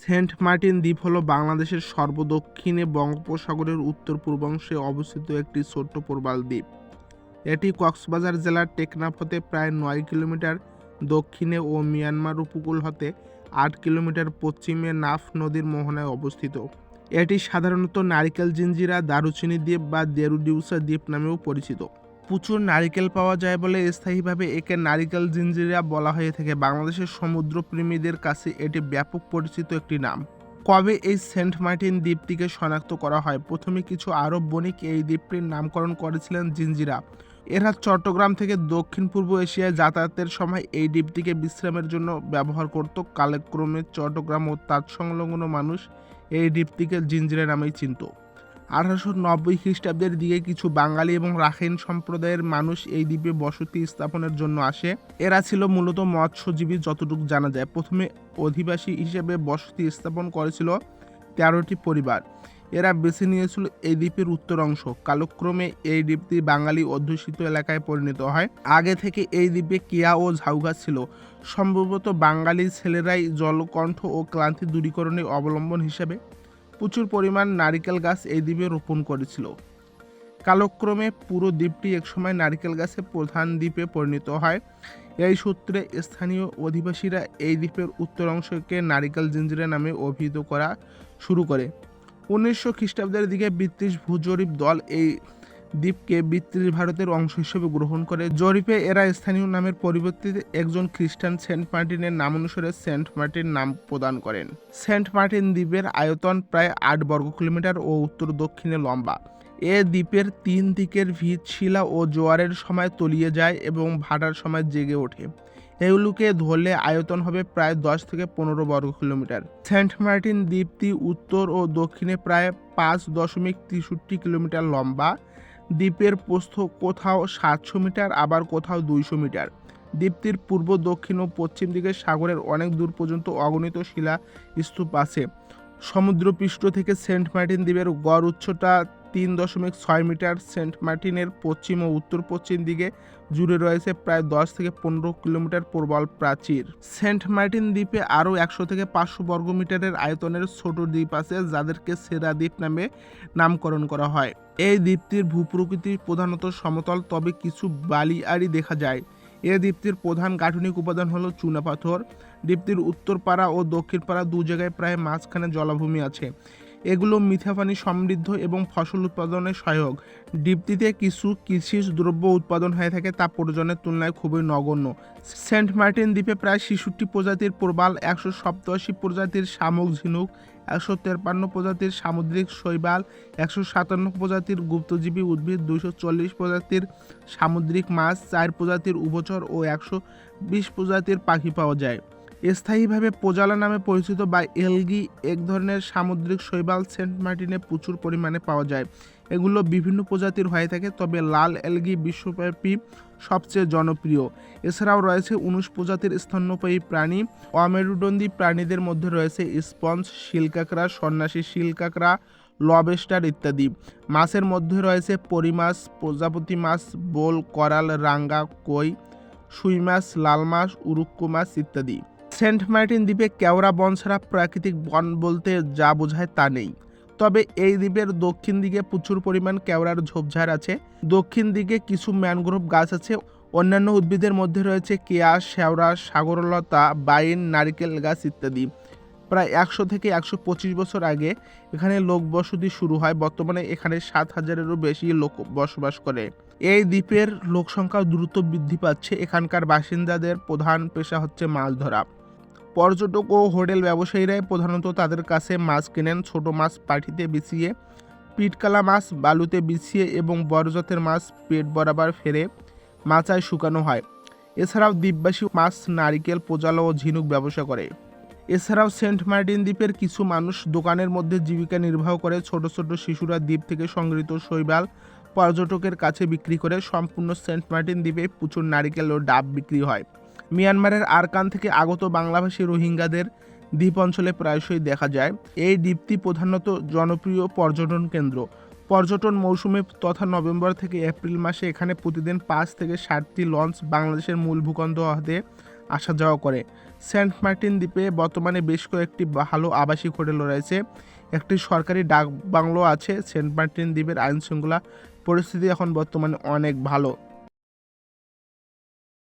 Saint Martin দ্বীপ হল বাংলাদেশের সর্বদক্ষিণে বঙ্গোপসাগরের উত্তর পূর্বাংশে অবস্থিত একটি ছোট্ট প্রবাল দ্বীপ। এটি কক্সবাজার জেলার টেকনাফ হতে প্রায় ৯ কিলোমিটার দক্ষিণে ও মিয়ানমার উপকূল হতে ৮ কিলোমিটার পশ্চিমে নাফ নদীর মোহনায় অবস্থিত। এটি সাধারণত নারিকেল জিঞ্জিরা, দারুচিনি দ্বীপ বা দেরুডিউসা দ্বীপ নামেও পরিচিত। প্রচুর নারিকেল পাওয়া যায় বলে স্থায়ীভাবে একে নারিকেল জিঞ্জিরা বলা হয়ে থাকে। বাংলাদেশের সমুদ্রপ্রেমীদের কাছে এটি ব্যাপক পরিচিত একটি নাম। কবে এই সেন্ট মার্টিন দ্বীপটিকে শনাক্ত করা হয়? প্রথমে কিছু আরব বণিক এই দ্বীপটির নামকরণ করেছিলেন জিঞ্জিরা। এরা চট্টগ্রাম থেকে দক্ষিণ পূর্ব এশিয়ায় যাতায়াতের সময় এই দ্বীপটিকে বিশ্রামের জন্য ব্যবহার করত। কালক্রমে চট্টগ্রাম ও তৎসংলগ্ন মানুষ এই দ্বীপটিকে জিঞ্জিরা নামেই চিনত। 1890 খ্রিস্টাব্দের দিকে কিছু বাঙালি এবং রাখাইন সম্প্রদায়ের মানুষ এই দ্বীপে বসতি স্থাপনের জন্য আসে। এরা ছিল মূলত মৎস্যজীবী যতটুকু জানা যায়। প্রথমে অধিবাসী হিসেবে বসতি স্থাপন করেছিল 13টি পরিবার। এরা বেছে নিয়েছিল এই দ্বীপের উত্তর অংশ। কালক্রমে এই দ্বীপটি বাঙালি অধ্যুষিত এলাকায় পরিণত হয়। আগে থেকে এই দ্বীপে কেয়া ও ঝাউগাছ ছিল। সম্ভবত বাঙালি ছেলেরাই জলকণ্ঠ ও ক্লান্তি দূরীকরণে অবলম্বন হিসেবে প্রচুর পরিমাণ নারিকেল গাছ এই দ্বীপে রোপণ করেছিল। কালক্রমে পুরো দ্বীপটি একসময় নারিকেল গাছের প্রধান দ্বীপে পরিণত হয়। এই সূত্রে স্থানীয় অধিবাসীরা এই দ্বীপের উত্তর অংশকে নারিকেল জিঞ্জিরা নামে অভিহিত করা শুরু করে। 1900 খ্রিস্টাব্দের দিকে ব্রিটিশ ভূজরিপ দল এই দ্বীপকে ব্রিটিশ ভারতের অংশ হিসেবে গ্রহণ করে। জরিপে এরা স্থানীয় নামের পরিবর্তে একজন খ্রিস্টান সেন্ট মার্টিনের নাম অনুসারে সেন্ট মার্টিন নাম প্রদান করেন। সেন্ট মার্টিন দ্বীপের আয়তন প্রায় 8 বর্গ কিলোমিটার ও উত্তর দক্ষিণে লম্বা। এ দ্বীপের 3 দিকের ভিত শিলা ও জোয়ারের সময় তলিয়ে যায় এবং ভাটার সময় জেগে ওঠে। এগুলোকে ধরলে আয়তন হবে প্রায় 10 থেকে 15 বর্গ কিলোমিটার। সেন্ট মার্টিন দ্বীপটি উত্তর ও দক্ষিণে প্রায় 5.63 কিলোমিটার লম্বা। দ্বীপের প্রস্থ কোথাও 700 মিটার, আবার কোথাও 200 মিটার। দ্বীপটির পূর্ব, দক্ষিণ ও পশ্চিম দিকে সাগরের অনেক দূর পর্যন্ত অগণিত শিলা স্তূপ আছে। সমুদ্রপৃষ্ঠ থেকে সেন্ট মার্টিন দ্বীপের গড় উচ্চতা 3.6 মিটার। সেন্ট মার্টিনের পশ্চিম ও উত্তর পশ্চিম দিকে জুড়ে রয়েছে প্রায় 10 থেকে 15 কিলোমিটার প্রবাল প্রাচীর। সেন্ট মার্টিন দ্বীপে আরও 100 থেকে 500 বর্গ মিটারের আয়তনের ছোট দ্বীপ আছে, যাদেরকে সেরা দ্বীপ নামে নামকরণ করা হয়। এই দ্বীপটির ভূপ্রকৃতি প্রধানত সমতল, তবে কিছু বালিয়াড়ি দেখা যায়। এই দ্বীপটির প্রধান গাঠনিক উপাদান হলো চুনাপাথর। দ্বীপটির উত্তর পাড়া ও দক্ষিণ পাড়া দু জায়গায় প্রায় মাঝখানে জলাভূমি আছে। এগুলো মিঠা পানি সমৃদ্ধ এবং ফসল উৎপাদনে সহায়ক। দ্বীপটিতে কিছু কৃষিজ দ্রব্য উৎপাদন হয়ে থাকে, তা প্রয়োজনের তুলনায় খুবই নগণ্য। সেন্ট মার্টিন দ্বীপে প্রায় 66 প্রজাতির প্রবাল, 187 প্রজাতির শামুক ঝিনুক, 153 প্রজাতির সামুদ্রিক শৈবাল, 157 প্রজাতির গুপ্তজীবী উদ্ভিদ, 240 প্রজাতির সামুদ্রিক মাছ, 4 প্রজাতির উভচর ও 120 প্রজাতির পাখি পাওয়া যায়। স্থায়ীভাবে পোজালা নামে পরিচিত বা এলগি এক ধরনের সামুদ্রিক শৈবাল সেন্ট মার্টিনে প্রচুর পরিমাণে পাওয়া যায়। এগুলো বিভিন্ন প্রজাতির হয়ে থাকে, তবে লাল এলগি বিশ্বব্যাপী সবচেয়ে জনপ্রিয়। এছাড়াও রয়েছে 19 প্রজাতির স্তন্যপায়ী প্রাণী। অমেরুদণ্ডী প্রাণীদের মধ্যে রয়েছে স্পঞ্জ, শিলকাঁকড়া, সন্ন্যাসী শিলকাঁকড়া, লবস্টার ইত্যাদি। মাছের মধ্যে রয়েছে পরি মাছ, প্রজাপতি মাছ, বোল, করাল, রাঙ্গা, কই, সুই মাছ, লাল মাছ, উড়ুক্কু মাছ ইত্যাদি। সেন্ট মার্টিন দ্বীপে কেওড়া বন ছাড়া প্রাকৃতিক বন বলতে যা বোঝায় তা নেই। তবে এই দ্বীপের দক্ষিণ দিকে প্রচুর পরিমাণ কেওড়ার ঝোপঝাড় আছে। দক্ষিণ দিকে কিছু ম্যানগ্রোভ গাছ আছে। অন্যান্য উদ্ভিদের মধ্যে রয়েছে কেয়া, শেওড়া, সাগরলতা, বাইন, নারিকেল গাছ ইত্যাদি। প্রায় 100 থেকে 125 বছর আগে এখানে লোকবসতি শুরু হয়। বর্তমানে এখানে 7,000-এরও বেশি লোক বসবাস করে। এই দ্বীপের লোকসংখ্যা দ্রুত বৃদ্ধি পাচ্ছে। এখানকার বাসিন্দাদের প্রধান পেশা হচ্ছে মাছ ধরা। পর্যটক ও হোটেল ব্যবসায়ীরাই প্রধানত তাদের কাছে মাছ কেনেন। ছোট মাছ পাটিতে বিছিয়ে, পিটকালা মাছ বালুতে বিছিয়ে এবং বড়জাতের মাছ পেট বরাবর ফেরে মাচায় শুকানো হয়। এছাড়াও দ্বীপবাসী মাছ, নারিকেল, পোজালা ও ঝিনুক ব্যবসা করে। এছাড়াও সেন্ট মার্টিন দ্বীপের কিছু মানুষ দোকানের মধ্যে জীবিকা নির্বাহ করে। ছোট ছোট শিশুরা দ্বীপ থেকে সংগৃহীত শৈবাল পর্যটকের কাছে বিক্রি করে। সম্পূর্ণ সেন্ট মার্টিন দ্বীপে প্রচুর নারিকেল ও ডাব বিক্রি হয়। মিয়ানমারের আরাকান থেকে আগত বাংলাভাষী রোহিঙ্গাদের দ্বীপ অঞ্চলে প্রায়শই দেখা যায়। এই দ্বীপটি প্রধানত জনপ্রিয় পর্যটন কেন্দ্র। পর্যটন মৌসুমে তথা নভেম্বর থেকে এপ্রিল মাসে এখানে প্রতিদিন 5 থেকে 7টি লঞ্চ বাংলাদেশের মূল ভূখণ্ড হতে আসা যাওয়া করে। সেন্ট মার্টিন দ্বীপে বর্তমানে বেশ কয়েকটি ভালো আবাসিক হোটেল রয়েছে, একটি সরকারি ডাক বাংলো আছে। সেন্ট মার্টিন দ্বীপের আইনশৃঙ্খলা পরিস্থিতি এখন বর্তমানে অনেক ভালো।